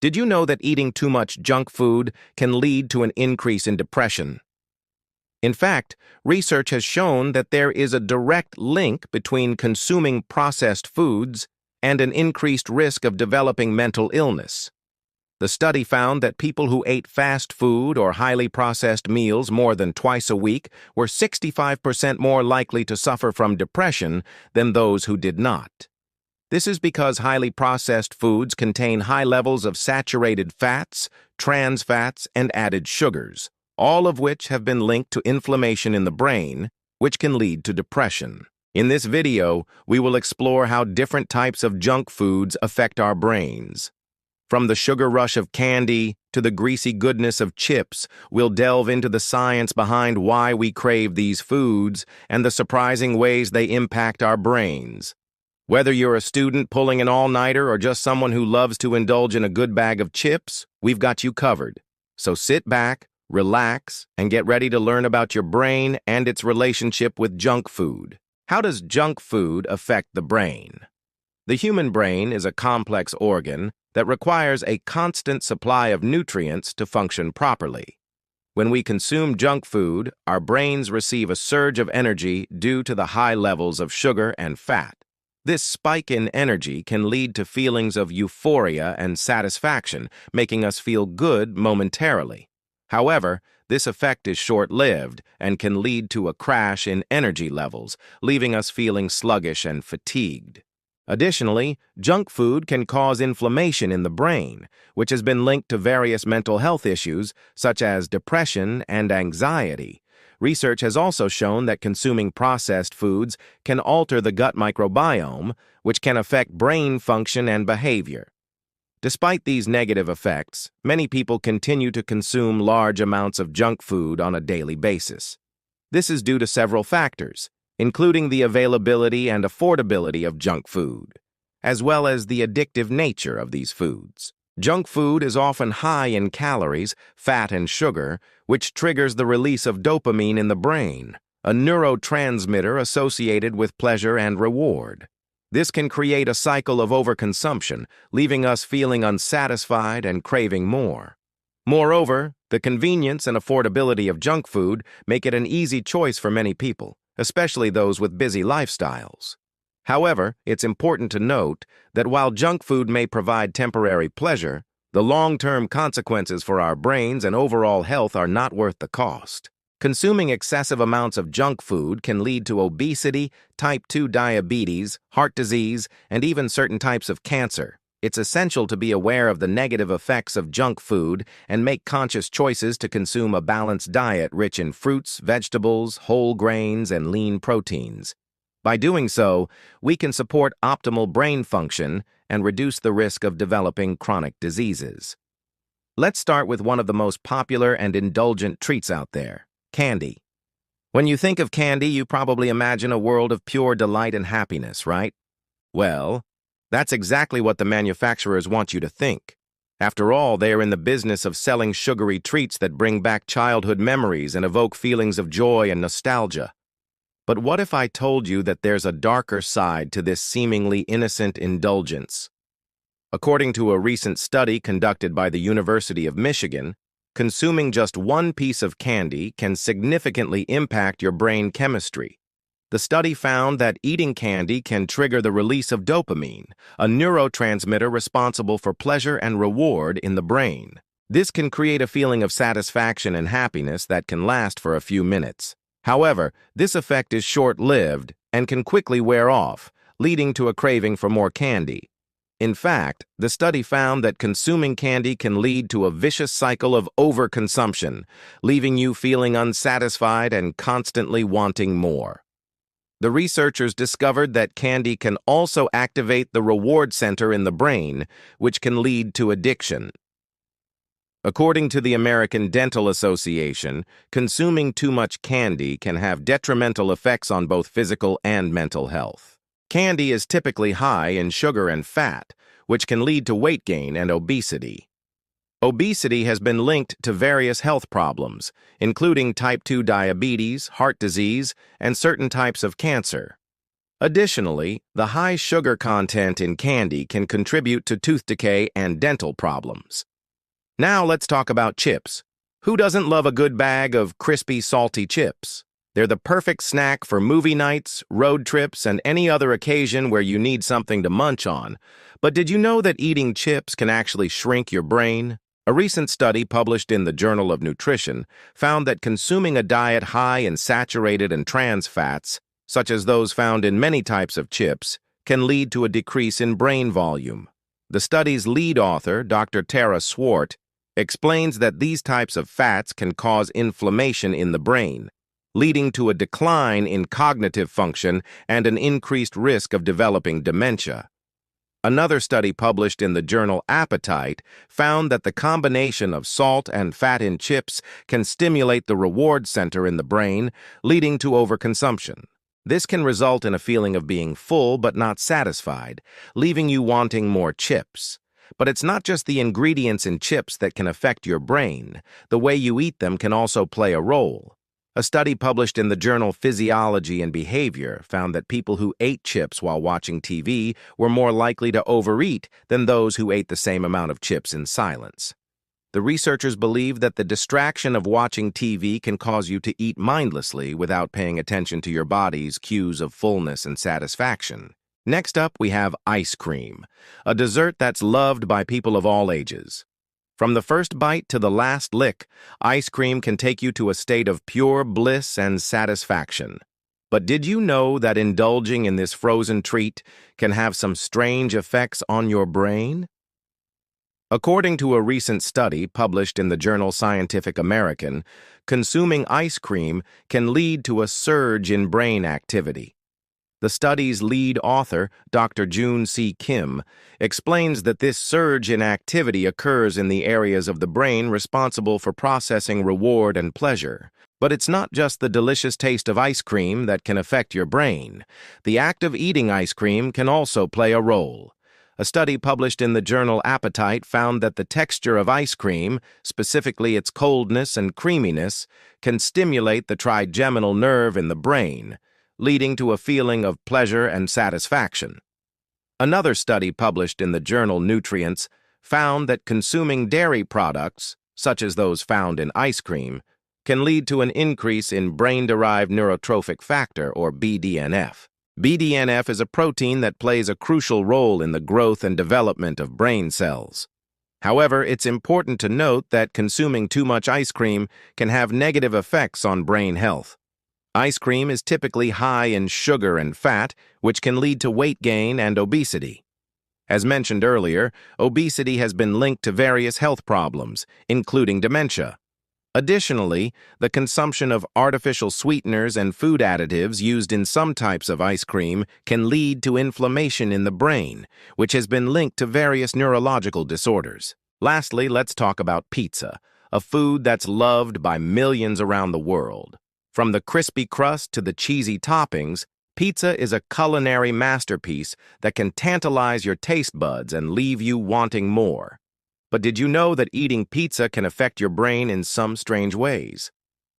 Did you know that eating too much junk food can lead to an increase in depression? In fact, research has shown that there is a direct link between consuming processed foods and an increased risk of developing mental illness. The study found that people who ate fast food or highly processed meals more than twice a week were 65% more likely to suffer from depression than those who did not. This is because highly processed foods contain high levels of saturated fats, trans fats, and added sugars, all of which have been linked to inflammation in the brain, which can lead to depression. In this video, we will explore how different types of junk foods affect our brains. From the sugar rush of candy to the greasy goodness of chips, we'll delve into the science behind why we crave these foods and the surprising ways they impact our brains. Whether you're a student pulling an all-nighter or just someone who loves to indulge in a good bag of chips, we've got you covered. So sit back, relax, and get ready to learn about your brain and its relationship with junk food. How does junk food affect the brain? The human brain is a complex organ that requires a constant supply of nutrients to function properly. When we consume junk food, our brains receive a surge of energy due to the high levels of sugar and fat. This spike in energy can lead to feelings of euphoria and satisfaction, making us feel good momentarily. However, this effect is short-lived and can lead to a crash in energy levels, leaving us feeling sluggish and fatigued. Additionally, junk food can cause inflammation in the brain, which has been linked to various mental health issues such as depression and anxiety. Research has also shown that consuming processed foods can alter the gut microbiome, which can affect brain function and behavior. Despite these negative effects, many people continue to consume large amounts of junk food on a daily basis. This is due to several factors, including the availability and affordability of junk food, as well as the addictive nature of these foods. Junk food is often high in calories, fat, and sugar, which triggers the release of dopamine in the brain, a neurotransmitter associated with pleasure and reward. This can create a cycle of overconsumption, leaving us feeling unsatisfied and craving more. Moreover, the convenience and affordability of junk food make it an easy choice for many people, especially those with busy lifestyles. However, it's important to note that while junk food may provide temporary pleasure, the long-term consequences for our brains and overall health are not worth the cost. Consuming excessive amounts of junk food can lead to obesity, type 2 diabetes, heart disease, and even certain types of cancer. It's essential to be aware of the negative effects of junk food and make conscious choices to consume a balanced diet rich in fruits, vegetables, whole grains, and lean proteins. By doing so, we can support optimal brain function and reduce the risk of developing chronic diseases. Let's start with one of the most popular and indulgent treats out there, candy. When you think of candy, you probably imagine a world of pure delight and happiness, right? Well, that's exactly what the manufacturers want you to think. After all, they are in the business of selling sugary treats that bring back childhood memories and evoke feelings of joy and nostalgia. But what if I told you that there's a darker side to this seemingly innocent indulgence? According to a recent study conducted by the University of Michigan, consuming just one piece of candy can significantly impact your brain chemistry. The study found that eating candy can trigger the release of dopamine, a neurotransmitter responsible for pleasure and reward in the brain. This can create a feeling of satisfaction and happiness that can last for a few minutes. However, this effect is short-lived and can quickly wear off, leading to a craving for more candy. In fact, the study found that consuming candy can lead to a vicious cycle of overconsumption, leaving you feeling unsatisfied and constantly wanting more. The researchers discovered that candy can also activate the reward center in the brain, which can lead to addiction. According to the American Dental Association, consuming too much candy can have detrimental effects on both physical and mental health. Candy is typically high in sugar and fat, which can lead to weight gain and obesity. Obesity has been linked to various health problems, including type 2 diabetes, heart disease, and certain types of cancer. Additionally, the high sugar content in candy can contribute to tooth decay and dental problems. Now let's talk about chips. Who doesn't love a good bag of crispy, salty chips? They're the perfect snack for movie nights, road trips, and any other occasion where you need something to munch on. But did you know that eating chips can actually shrink your brain? A recent study published in the Journal of Nutrition found that consuming a diet high in saturated and trans fats, such as those found in many types of chips, can lead to a decrease in brain volume. The study's lead author, Dr. Tara Swart, explains that these types of fats can cause inflammation in the brain, leading to a decline in cognitive function and an increased risk of developing dementia. Another study published in the journal Appetite found that the combination of salt and fat in chips can stimulate the reward center in the brain, leading to overconsumption. This can result in a feeling of being full but not satisfied, leaving you wanting more chips. But it's not just the ingredients in chips that can affect your brain. The way you eat them can also play a role. A study published in the journal Physiology and Behavior found that people who ate chips while watching TV were more likely to overeat than those who ate the same amount of chips in silence. The researchers believe that the distraction of watching TV can cause you to eat mindlessly without paying attention to your body's cues of fullness and satisfaction. Next up, we have ice cream, a dessert that's loved by people of all ages. From the first bite to the last lick, ice cream can take you to a state of pure bliss and satisfaction. But did you know that indulging in this frozen treat can have some strange effects on your brain? According to a recent study published in the journal Scientific American, consuming ice cream can lead to a surge in brain activity. The study's lead author, Dr. June C. Kim, explains that this surge in activity occurs in the areas of the brain responsible for processing reward and pleasure. But it's not just the delicious taste of ice cream that can affect your brain. The act of eating ice cream can also play a role. A study published in the journal Appetite found that the texture of ice cream, specifically its coldness and creaminess, can stimulate the trigeminal nerve in the brain, leading to a feeling of pleasure and satisfaction. Another study published in the journal Nutrients found that consuming dairy products, such as those found in ice cream, can lead to an increase in brain-derived neurotrophic factor, or BDNF. BDNF is a protein that plays a crucial role in the growth and development of brain cells. However, it's important to note that consuming too much ice cream can have negative effects on brain health. Ice cream is typically high in sugar and fat, which can lead to weight gain and obesity. As mentioned earlier, obesity has been linked to various health problems, including dementia. Additionally, the consumption of artificial sweeteners and food additives used in some types of ice cream can lead to inflammation in the brain, which has been linked to various neurological disorders. Lastly, let's talk about pizza, a food that's loved by millions around the world. From the crispy crust to the cheesy toppings, pizza is a culinary masterpiece that can tantalize your taste buds and leave you wanting more. But did you know that eating pizza can affect your brain in some strange ways?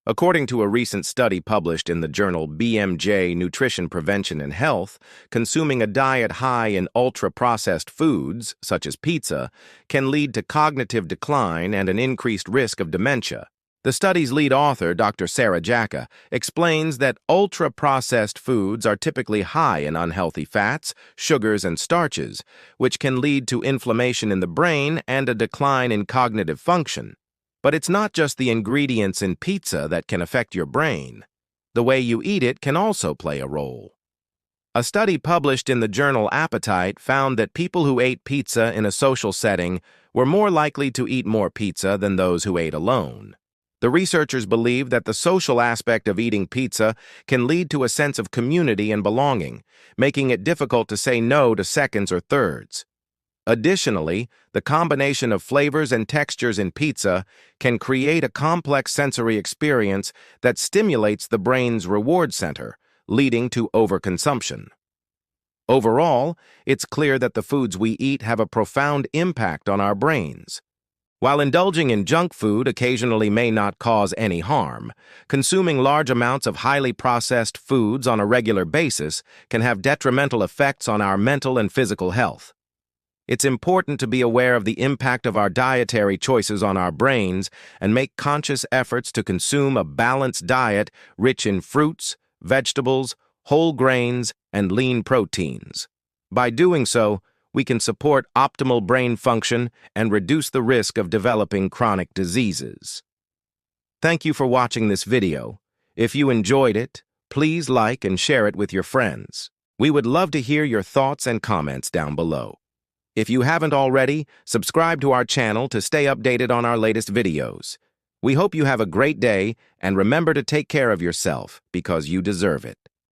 According to a recent study published in the journal BMJ Nutrition Prevention and Health, consuming a diet high in ultra-processed foods, such as pizza, can lead to cognitive decline and an increased risk of dementia. The study's lead author, Dr. Sarah Jacka, explains that ultra-processed foods are typically high in unhealthy fats, sugars, and starches, which can lead to inflammation in the brain and a decline in cognitive function. But it's not just the ingredients in pizza that can affect your brain. The way you eat it can also play a role. A study published in the journal Appetite found that people who ate pizza in a social setting were more likely to eat more pizza than those who ate alone. The researchers believe that the social aspect of eating pizza can lead to a sense of community and belonging, making it difficult to say no to seconds or thirds. Additionally, the combination of flavors and textures in pizza can create a complex sensory experience that stimulates the brain's reward center, leading to overconsumption. Overall, it's clear that the foods we eat have a profound impact on our brains. While indulging in junk food occasionally may not cause any harm, consuming large amounts of highly processed foods on a regular basis can have detrimental effects on our mental and physical health. It's important to be aware of the impact of our dietary choices on our brains and make conscious efforts to consume a balanced diet rich in fruits, vegetables, whole grains, and lean proteins. By doing so, we can support optimal brain function and reduce the risk of developing chronic diseases. Thank you for watching this video. If you enjoyed it, please like and share it with your friends. We would love to hear your thoughts and comments down below. If you haven't already, subscribe to our channel to stay updated on our latest videos. We hope you have a great day, and remember to take care of yourself because you deserve it.